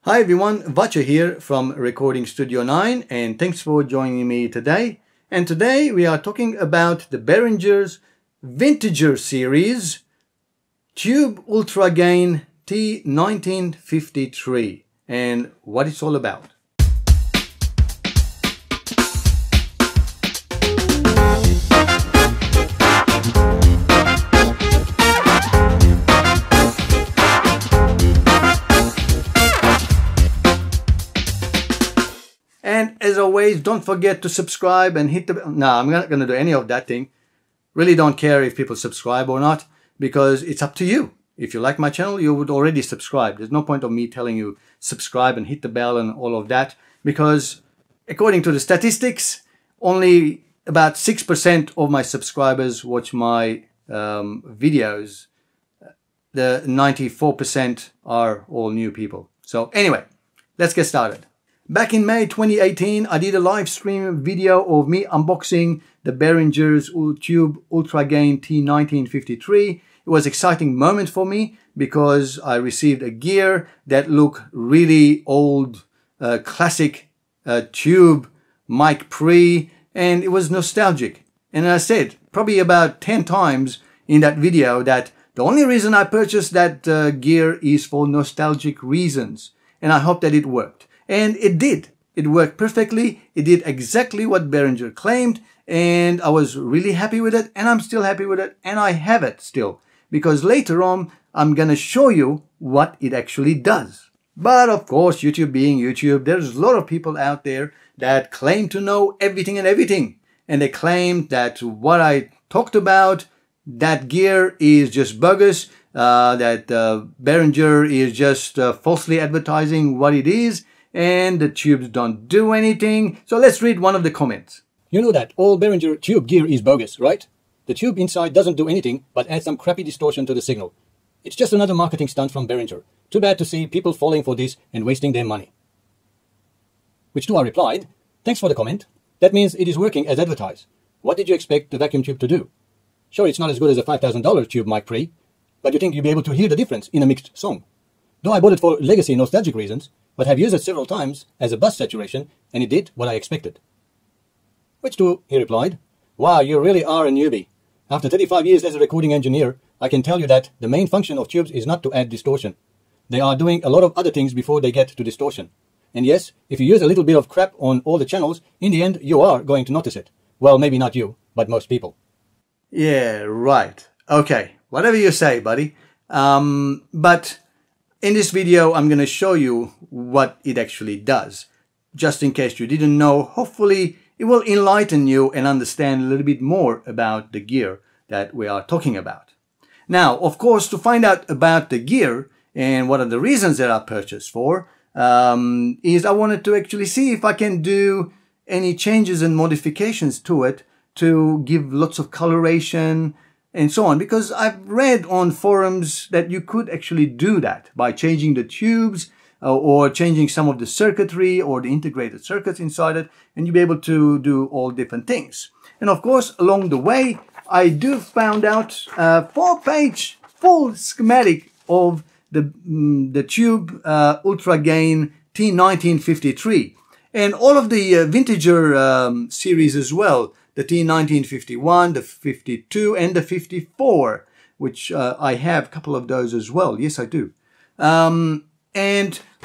Hi everyone, Vacha here from Recording Studio 9 and thanks for joining me today. And today we are talking about the Behringer's Vintager series Tube Ultragain T1953 and what it's all about. And as always, don't forget to subscribe and hit the bell. No, I'm not going to do any of that thing. Really don't care if people subscribe or not, because it's up to you. If you like my channel, you would already subscribe. There's no point of me telling you subscribe and hit the bell and all of that, because according to the statistics, only about 6% of my subscribers watch my videos. The 94% are all new people. So anyway, let's get started. Back in May 2018, I did a live stream video of me unboxing the Behringer's Tube Ultragain T1953. It was an exciting moment for me because I received a gear that looked really old, classic tube mic pre, and it was nostalgic. And I said probably about 10 times in that video that the only reason I purchased that gear is for nostalgic reasons, and I hope that it worked. And it did. It worked perfectly. It did exactly what Behringer claimed. And I was really happy with it. And I'm still happy with it. And I have it still. Because later on, I'm going to show you what it actually does. But of course, YouTube being YouTube, there's a lot of people out there that claim to know everything and everything. And they claim that what I talked about, that gear is just bogus. That Behringer is just falsely advertising what it is. And the tubes don't do anything. So let's read one of the comments. You know that all Behringer tube gear is bogus, right? The tube inside doesn't do anything but add some crappy distortion to the signal. It's just another marketing stunt from Behringer. Too bad to see people falling for this and wasting their money. Which to I replied, thanks for the comment. That means it is working as advertised. What did you expect the vacuum tube to do? Sure, it's not as good as a $5,000 tube mic pre, but you think you'll be able to hear the difference in a mixed song. Though I bought it for legacy nostalgic reasons, but have used it several times as a bus saturation, and it did what I expected. Which to, he replied, wow, you really are a newbie. After 35 years as a recording engineer, I can tell you that the main function of tubes is not to add distortion. They are doing a lot of other things before they get to distortion. And yes, if you use a little bit of crap on all the channels, in the end, you are going to notice it. Well, maybe not you, but most people. Yeah, right. Okay, whatever you say, buddy. But in this video, I'm going to show you what it actually does. Just in case you didn't know, hopefully it will enlighten you and understand a little bit more about the gear that we are talking about. Now, of course, to find out about the gear and what are the reasons that I purchased for, is I wanted to actually see if I can do any changes and modifications to it to give lots of coloration and so on, because I've read on forums that you could actually do that by changing the tubes or changing some of the circuitry or the integrated circuits inside it, and you'll be able to do all different things. And of course, along the way, I do found out a 4-page full schematic of the tube Ultragain T1953 and all of the Vintager series as well. The T1951, the 52, and the 54, which I have a couple of those as well. Yes, I do. And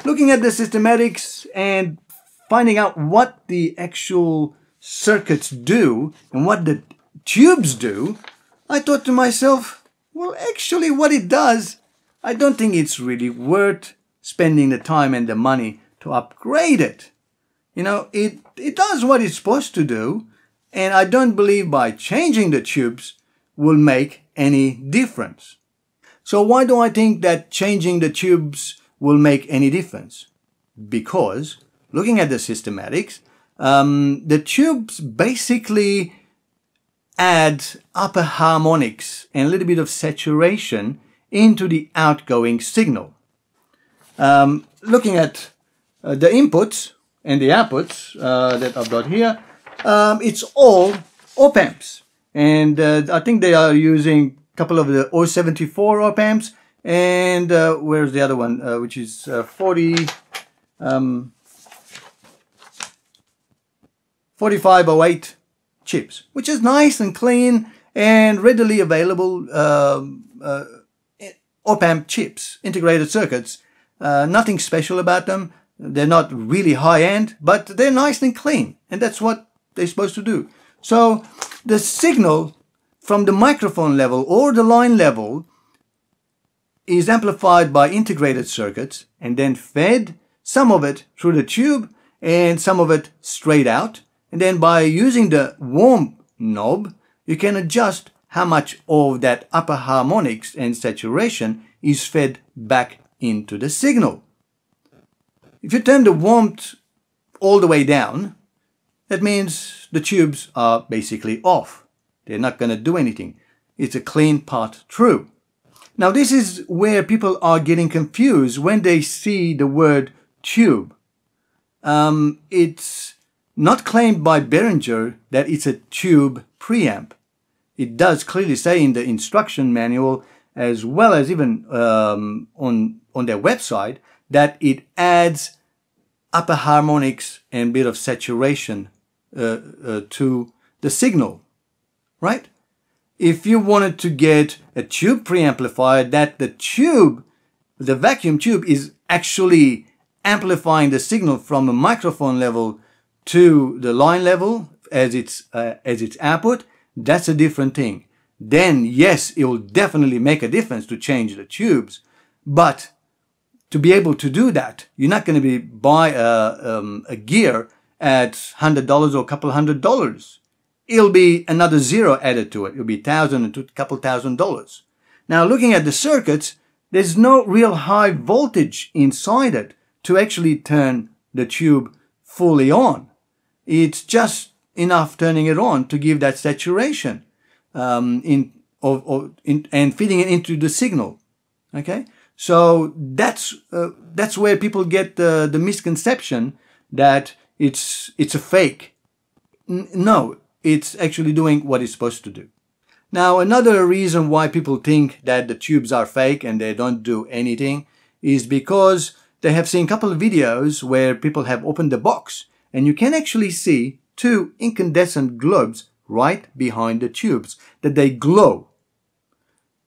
looking at the systematics and finding out what the actual circuits do and what the tubes do, I thought to myself, well, actually what it does, I don't think it's really worth spending the time and the money to upgrade it. You know, it does what it's supposed to do. And I don't believe by changing the tubes will make any difference. So why do I think that changing the tubes will make any difference? Because looking at the systematics, the tubes basically add upper harmonics and a little bit of saturation into the outgoing signal. Looking at the inputs and the outputs that I've got here, it's all op amps, and I think they are using a couple of the 074 op amps, and where's the other one, which is 40 4508 chips, which is nice and clean and readily available op-amp chips, integrated circuits. Nothing special about them. They're not really high-end, but they're nice and clean, and that's what they're supposed to do. So the signal from the microphone level or the line level is amplified by integrated circuits and then fed, some of it through the tube and some of it straight out. And then by using the warm knob, you can adjust how much of that upper harmonics and saturation is fed back into the signal. If you turn the warmth all the way down, that means the tubes are basically off. They're not going to do anything. It's a clean part through. Now this is where people are getting confused when they see the word tube. It's not claimed by Behringer that it's a tube preamp. It does clearly say in the instruction manual, as well as even on their website, that it adds upper harmonics and a bit of saturation to the signal, right? If you wanted to get a tube preamplifier, that the tube, the vacuum tube, is actually amplifying the signal from a microphone level to the line level as its output, that's a different thing. Then yes, it will definitely make a difference to change the tubes, but to be able to do that, you're not going to buy a gear at $100 or a couple $100. It'll be another zero added to it. It'll be $1,000 to a couple $1,000. Now looking at the circuits, there's no real high voltage inside it to actually turn the tube fully on. It's just enough turning it on to give that saturation and feeding it into the signal. Okay, so that's where people get the misconception that it's a fake. No, it's actually doing what it's supposed to do. Now, another reason why people think that the tubes are fake and they don't do anything is because they have seen a couple of videos where people have opened the box and you can actually see two incandescent globes right behind the tubes, that they glow.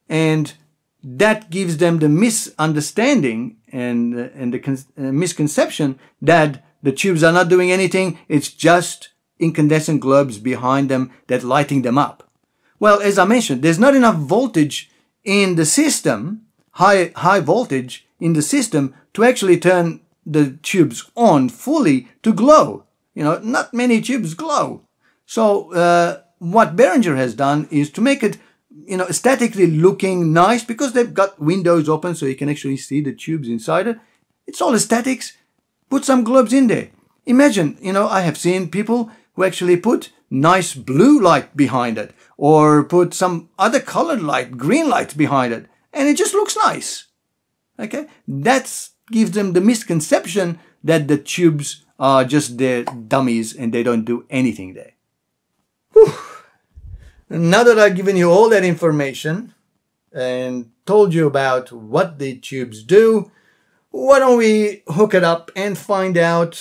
And that gives them the misunderstanding and the misconception that the tubes are not doing anything. It's just incandescent globes behind them that lighting them up. Well, as I mentioned, there's not enough voltage in the system, high voltage in the system, to actually turn the tubes on fully to glow. You know, not many tubes glow. So what Behringer has done is to make it, you know, aesthetically looking nice, because they've got windows open so you can actually see the tubes inside it. It's all aesthetics. Put some globes in there. Imagine, you know, I have seen people who actually put nice blue light behind it, or put some other colored light, green light behind it, and it just looks nice. Okay, that gives them the misconception that the tubes are just their dummies and they don't do anything there. Whew. Now that I've given you all that information and told you about what the tubes do, why don't we hook it up and find out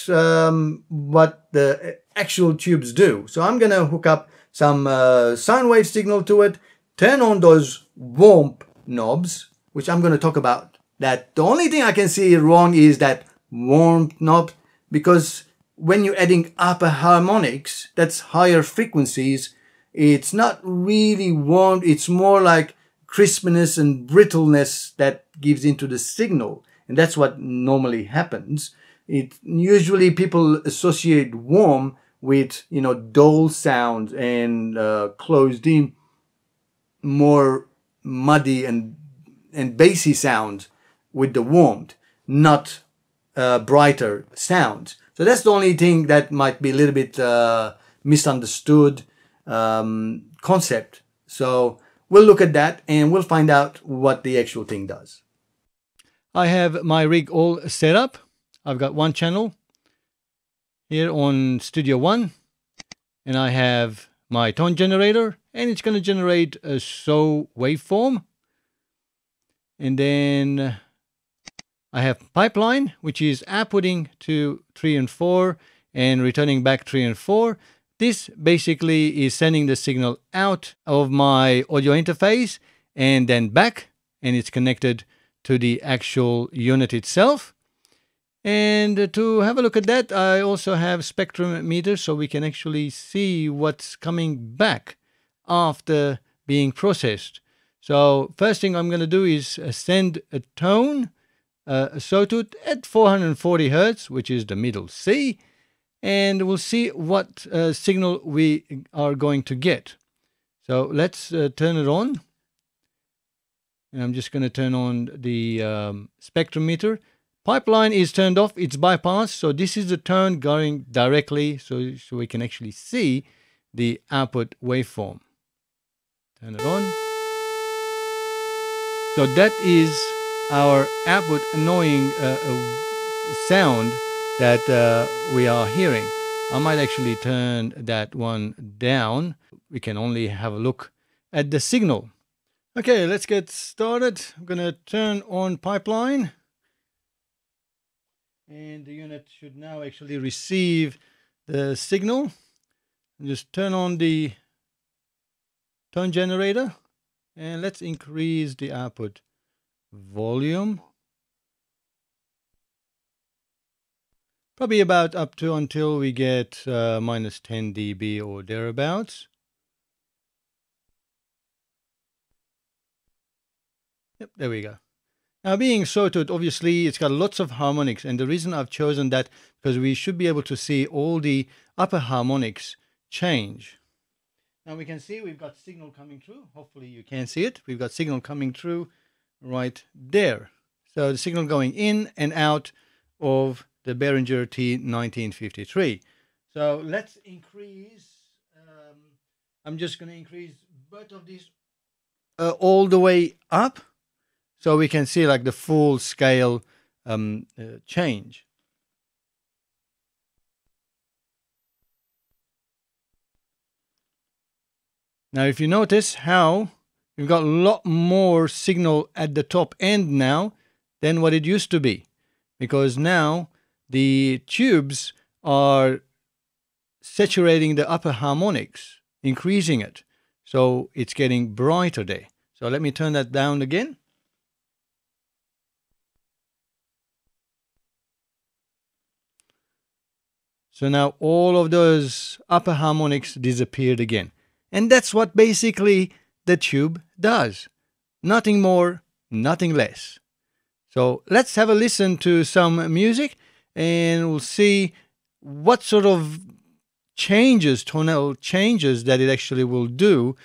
what the actual tubes do. So I'm going to hook up some sine wave signal to it, turn on those warmth knobs, which I'm going to talk about. That the only thing I can see wrong is that warmth knob, because when you're adding upper harmonics, that's higher frequencies, it's not really warm, it's more like crispness and brittleness that gives into the signal. And that's what normally happens. Usually people associate warm with, you know, dull sounds and closed in, more muddy and bassy sounds with the warmth, not brighter sounds. So that's the only thing that might be a little bit misunderstood concept. So we'll look at that and we'll find out what the actual thing does. I have my rig all set up. I've got one channel here on Studio One, and I have my tone generator, and it's going to generate a SAW waveform. And then I have pipeline, which is outputting to 3 and 4 and returning back 3 and 4. This basically is sending the signal out of my audio interface and then back, and it's connected to the actual unit itself. And to have a look at that, I also have spectrum meter, so we can actually see what's coming back after being processed. So first thing I'm going to do is send a tone, a sawtooth at 440 Hertz, which is the middle C, and we'll see what signal we are going to get. So let's turn it on. And I'm just going to turn on the spectrometer. Pipeline is turned off, it's bypassed, so this is the tone going directly, so we can actually see the output waveform. Turn it on. So that is our output annoying sound that we are hearing. I might actually turn that one down. We can only have a look at the signal. Okay, let's get started. I'm going to turn on pipeline. And the unit should now actually receive the signal. Just turn on the tone generator. And let's increase the output volume. Probably about up to until we get minus 10 dB or thereabouts. Yep, there we go. Now being sawtooth, obviously it's got lots of harmonics, and the reason I've chosen that because we should be able to see all the upper harmonics change. Now we can see we've got signal coming through. Hopefully you can see it. We've got signal coming through right there. So the signal going in and out of the Behringer T1953. So let's increase, I'm just going to increase both of these all the way up so we can see like the full scale change. Now if you notice how we've got a lot more signal at the top end now than what it used to be, because now the tubes are saturating the upper harmonics, increasing it. So it's getting brighter there. So let me turn that down again. So now all of those upper harmonics disappeared again. And that's what basically the tube does. Nothing more, nothing less. So let's have a listen to some music and we'll see what sort of changes, tonal changes that it actually will do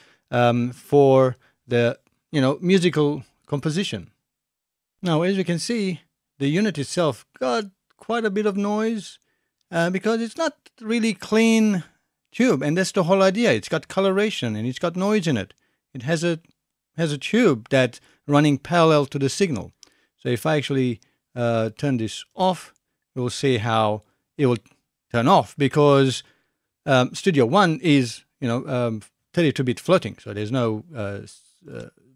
for the musical composition. Now, as you can see, the unit itself got quite a bit of noise because it's not really clean tube, and that's the whole idea. It's got coloration and it's got noise in it. It has a tube that's running parallel to the signal. So if I actually turn this off, we'll see how it will turn off, because Studio One is 32-bit floating, so there's no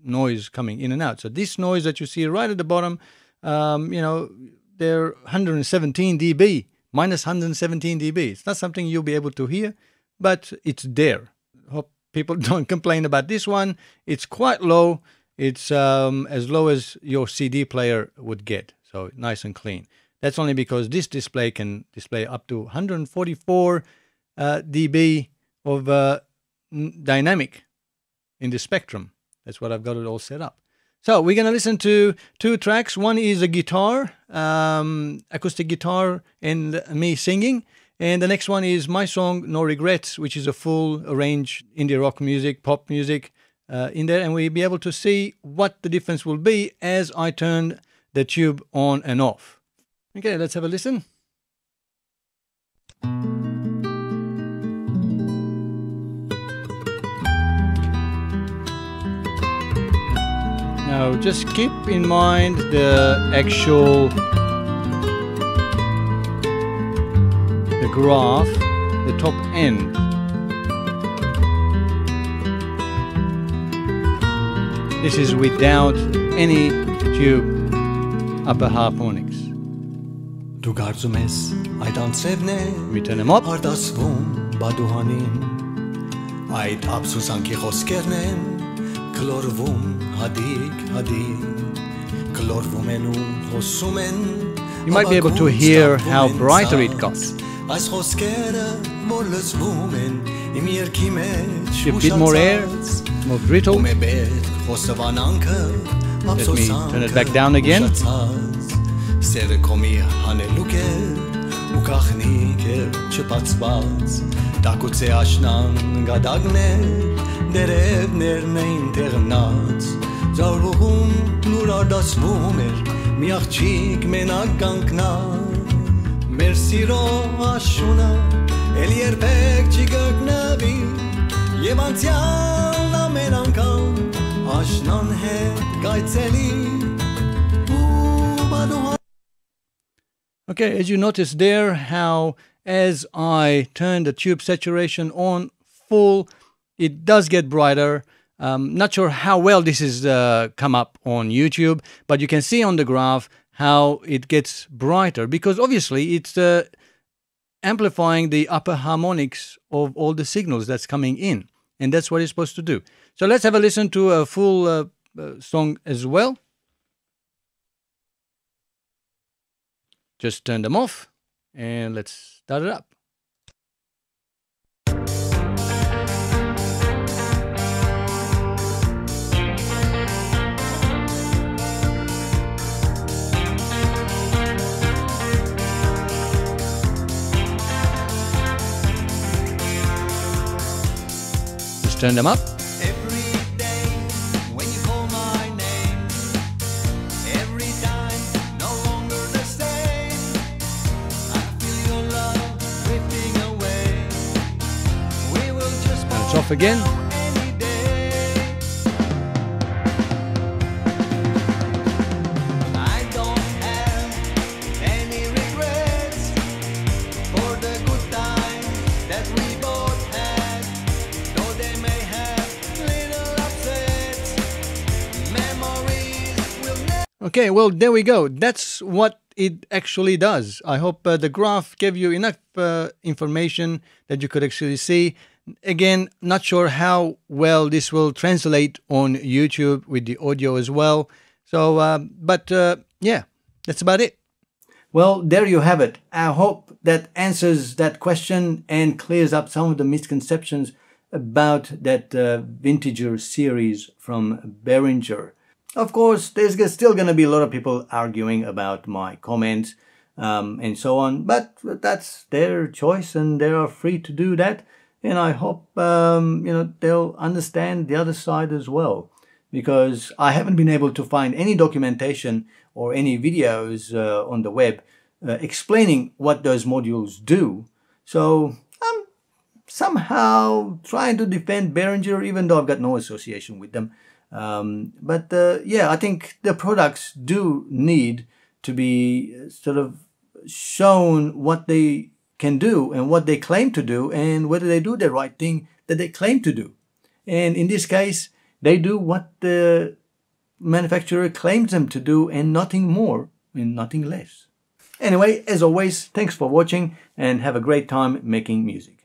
noise coming in and out. So this noise that you see right at the bottom, they're 117 dB, minus 117 dB. It's not something you'll be able to hear, but it's there. Hope people don't complain about this one. It's quite low. It's as low as your CD player would get, so nice and clean. That's only because this display can display up to 144 dB of dynamic in the spectrum. That's what I've got it all set up. So we're going to listen to two tracks. One is a guitar, acoustic guitar, and me singing. And the next one is my song, No Regrets, which is a full arranged indie rock music, pop music in there. And we'll be able to see what the difference will be as I turn the tube on and off. Okay, let's have a listen. Now, just keep in mind the actual graph, the top end. This is without any tube upper harmonics. Du կարծում ես այդ անցևն է We turn them up. արտասվում բադուհանին Այդ ափսոսանքի խոսքերն են Կլորվում հադիկ Կլորվում են ու հոսում են You might be able to hear how brighter it got. Այս խոսքերը որ լսվում են Իմ երկի մեջ A bit more air, more brittle. Let me turn it back down again. Սերը կոմի հանելուկ է ու կախնիկ է չպացված Տակուց է աշնան գադագներ դերևներն էին տեղնած Զարուղում նուր արդասվում էր մի աղջիկ մենակ կանգնած Մեր սիրո աշունը էլ երբեք չի կրկնվի Եվ անցյալն ամեն անգամ աշնան հետ կայցելի Okay, as you notice there, how as I turn the tube saturation on full, it does get brighter. Not sure how well this is come up on YouTube, but you can see on the graph how it gets brighter because obviously it's amplifying the upper harmonics of all the signals that's coming in, and that's what it's supposed to do. So let's have a listen to a full song as well. Just turn them off and let's start it up. Just turn them up. Off again. I don't have any regrets for the good times that we both had, though they may have little upsets. Memories will never. Okay, well, there we go. That's what it actually does. I hope the graph gave you enough information that you could actually see. Again, not sure how well this will translate on YouTube with the audio as well. So, yeah, that's about it. Well, there you have it. I hope that answers that question and clears up some of the misconceptions about that Vintager series from Behringer. Of course, there's still going to be a lot of people arguing about my comments and so on, but that's their choice and they are free to do that. And I hope, they'll understand the other side as well, because I haven't been able to find any documentation or any videos on the web explaining what those modules do. So I'm somehow trying to defend Behringer, even though I've got no association with them. Yeah, I think the products do need to be sort of shown what they can do and what they claim to do and whether they do the right thing that they claim to do. And in this case, they do what the manufacturer claims them to do and nothing more and nothing less. Anyway, as always, thanks for watching and have a great time making music.